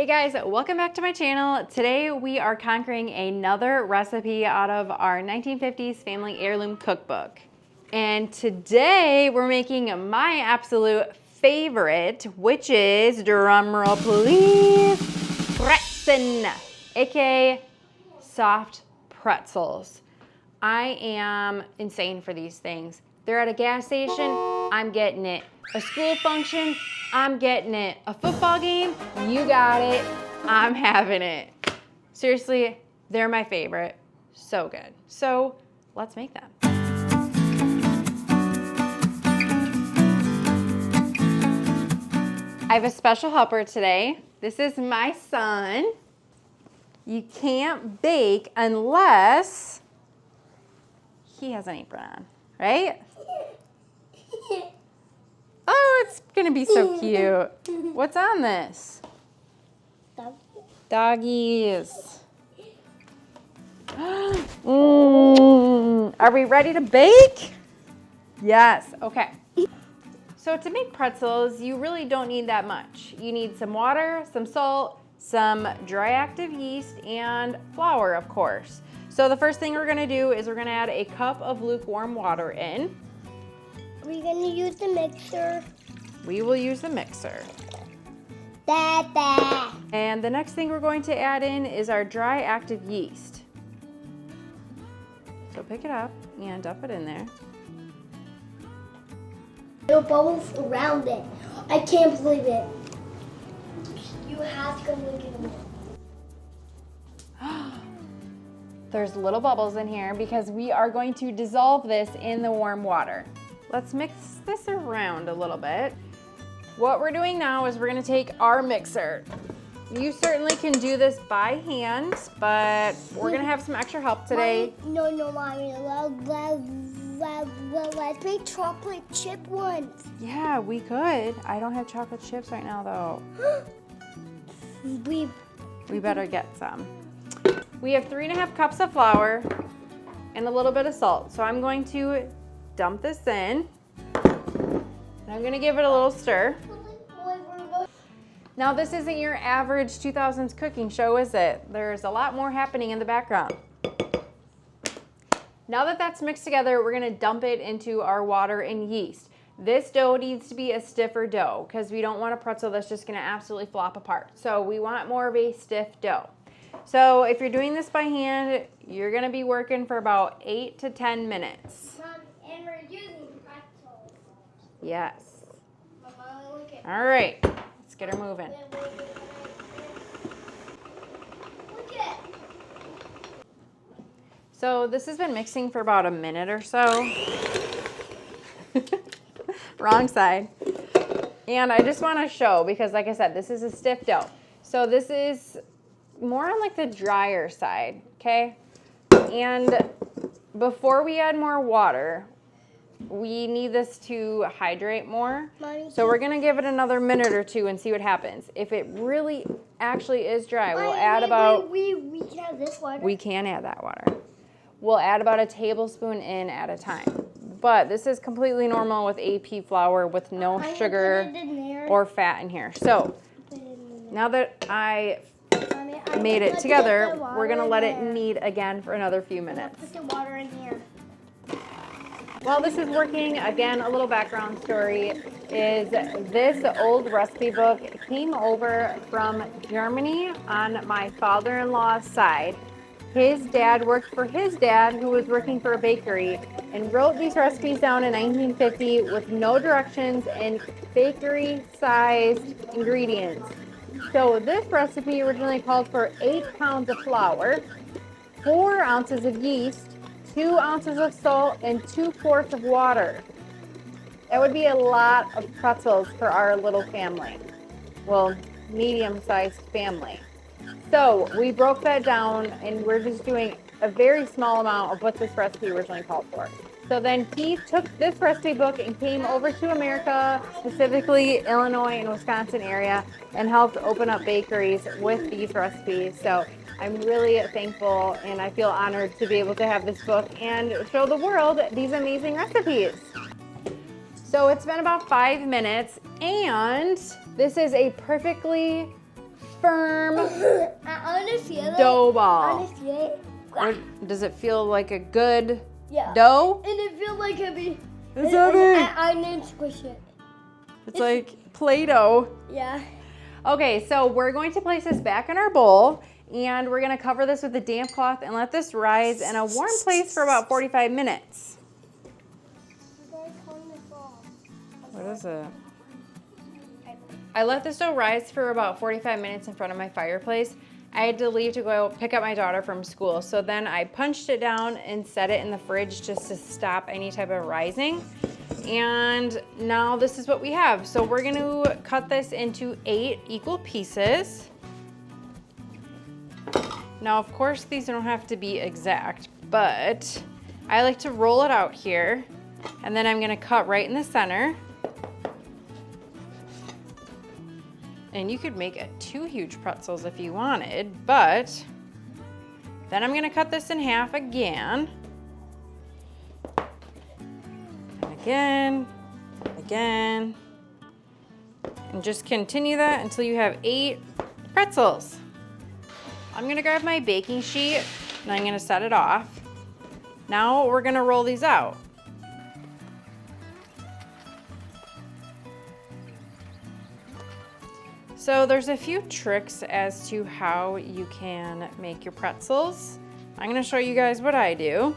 Hey guys, welcome back to my channel. Today we are conquering another recipe out of our 1950s family heirloom cookbook. And today we're making my absolute favorite, which is, drumroll please, Brezen, aka soft pretzels. I am insane for these things. They're at a gas station, I'm getting it. A school function, I'm getting it. A football game, you got it. I'm having it. Seriously, they're my favorite. So good. So let's make them. I have a special helper today. This is my son. You can't bake unless he has an apron on, right? Oh, it's gonna be so cute. What's on this? Doggies. Are we ready to bake? Yes, okay. So to make pretzels, you really don't need that much. You need some water, some salt, some dry active yeast, and flour, of course. So the first thing we're gonna do is we're gonna add a cup of lukewarm water in. Are we gonna use the mixer? We will use the mixer. Dada. And the next thing we're going to add in is our dry active yeast. So pick it up and dump it in there. Little bubbles around it. I can't believe it. You have to look at them. There's little bubbles in here because we are going to dissolve this in the warm water. Let's mix this around a little bit. What we're doing now is we're gonna take our mixer. You certainly can do this by hand, but we're gonna have some extra help today. Mommy, no, Mommy. Let's make chocolate chip ones. Yeah, we could. I don't have chocolate chips right now though. We better get some. We have 3.5 cups of flour and a little bit of salt. So I'm going to dump this in. And I'm gonna give it a little stir. Now this isn't your average 2000s cooking show, is it? There's a lot more happening in the background. Now that that's mixed together, we're gonna dump it into our water and yeast. This dough needs to be a stiffer dough because we don't want a pretzel that's just gonna absolutely flop apart. So we want more of a stiff dough. So if you're doing this by hand, you're gonna be working for about 8 to 10 minutes. Mom, and we're using pretzels. Yes. Mama, look at. All right, let's get her moving. Look at. So this has been mixing for about a minute or so. Wrong side. And I just wanna show, because like I said, this is a stiff dough. So this is more on like the drier side, okay? And before we add more water, we need this to hydrate more. Mommy, So we're gonna give it another minute or two and see what happens. If it really actually is dry, we'll add about... We can have this water. We can add that water. We'll add about a tablespoon in at a time. But this is completely normal with AP flour with no sugar or fat in here. So now that I made it together, we're gonna let it knead again for another few minutes. Put the water in here. While this is working, again, a little background story is this old recipe book came over from Germany on my father-in-law's side. His dad worked for his dad, who was working for a bakery, and wrote these recipes down in 1950 with no directions and bakery-sized ingredients. So this recipe originally called for 8 pounds of flour, 4 ounces of yeast, 2 ounces of salt, and 2 quarts of water. That would be a lot of pretzels for our little family. Well, medium-sized family. So we broke that down and we're just doing a very small amount of what this recipe originally called for. So then he took this recipe book and came over to America, specifically Illinois and Wisconsin area, and helped open up bakeries with these recipes. So I'm really thankful and I feel honored to be able to have this book and show the world these amazing recipes. So it's been about 5 minutes and this is a perfectly firm I want to feel it. dough I ball. want to feel it. Or does it feel like a good Yeah. dough? And it feels like heavy. It's heavy. I need to squish it. It's like Play-Doh. Yeah. Okay, so we're going to place this back in our bowl, and we're gonna cover this with a damp cloth and let this rise in a warm place for about 45 minutes. What is it? I let this dough rise for about 45 minutes in front of my fireplace. I had to leave to go pick up my daughter from school. So then I punched it down and set it in the fridge just to stop any type of rising. And now this is what we have. So we're gonna cut this into 8 equal pieces. Now, of course, these don't have to be exact, but I like to roll it out here, and then I'm gonna cut right in the center. And you could make it 2 huge pretzels if you wanted, but then I'm gonna cut this in half again. And again, and just continue that until you have 8 pretzels. I'm gonna grab my baking sheet and I'm gonna set it off. Now we're gonna roll these out. So there's a few tricks as to how you can make your pretzels. I'm gonna show you guys what I do.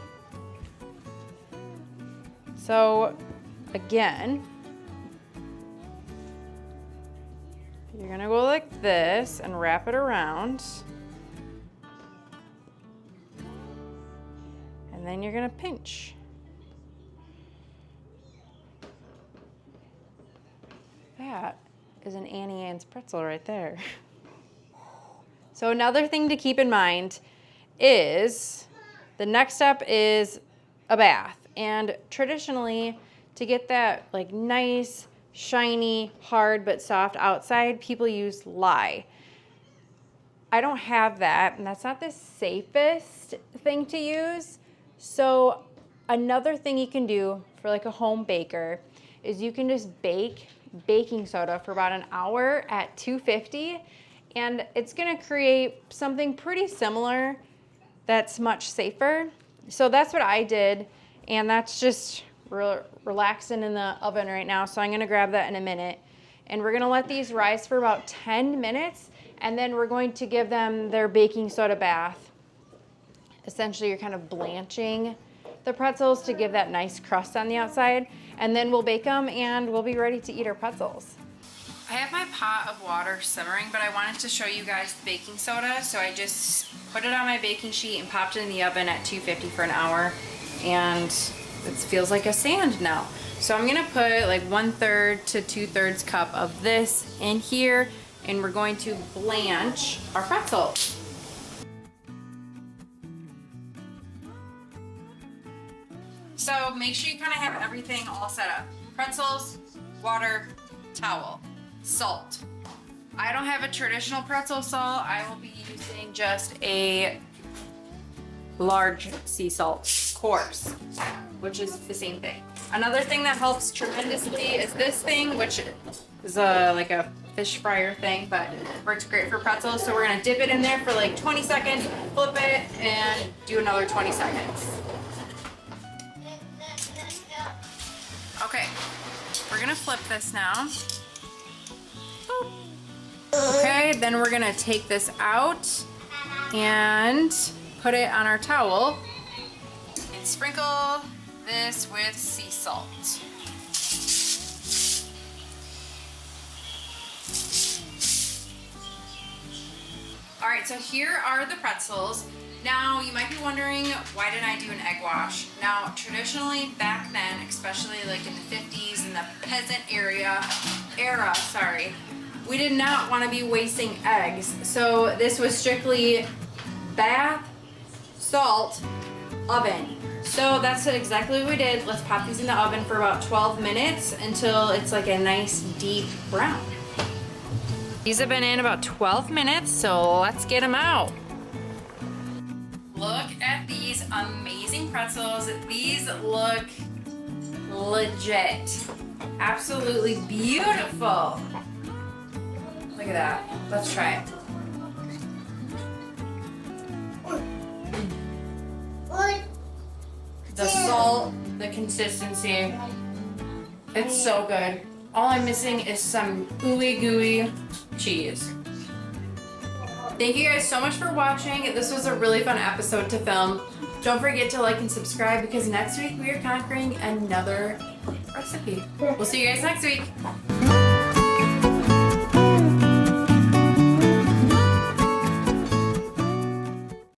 So again, you're gonna go like this and wrap it around. And then you're gonna pinch. That is an Annie Ann's pretzel right there. So another thing to keep in mind is the next step is a bath. And traditionally, to get that like nice, shiny, hard but soft outside, people use lye. I don't have that, and that's not the safest thing to use. So another thing you can do for like a home baker is you can just bake baking soda for about an hour at 250, and it's gonna create something pretty similar that's much safer. So that's what I did, and that's just relaxing in the oven right now. So I'm gonna grab that in a minute, and we're gonna let these rise for about 10 minutes, and then we're going to give them their baking soda bath. Essentially, you're kind of blanching the pretzels to give that nice crust on the outside, and then we'll bake them and we'll be ready to eat our pretzels. I have my pot of water simmering, but I wanted to show you guys the baking soda, so I just put it on my baking sheet and popped it in the oven at 250 for an hour, and it feels like a sand now. So I'm gonna put like 1/3 to 2/3 cup of this in here, and we're going to blanch our pretzels. So make sure you kind of have everything all set up. Pretzels, water, towel, salt. I don't have a traditional pretzel salt. I will be using just a large sea salt, coarse, which is the same thing. Another thing that helps tremendously is this thing, which is like a fish fryer thing, but works great for pretzels. So we're gonna dip it in there for like 20 seconds, flip it, and do another 20 seconds. Okay, we're gonna flip this now. Okay, then we're gonna take this out and put it on our towel and sprinkle this with sea salt. All right, so here are the pretzels. Now, you might be wondering, why didn't I do an egg wash? Now, traditionally back then, especially like in the 50s, in the peasant era, we did not want to be wasting eggs. So this was strictly bath, salt, oven. So that's exactly what we did. Let's pop these in the oven for about 12 minutes until it's like a nice deep brown. These have been in about 12 minutes, so let's get them out. Look at these amazing pretzels. These look legit. Absolutely beautiful. Look at that. Let's try it. consistency. It's so good. All I'm missing is some ooey gooey cheese. Thank you guys so much for watching. This was a really fun episode to film. Don't forget to like and subscribe because next week we are conquering another recipe. We'll see you guys next week.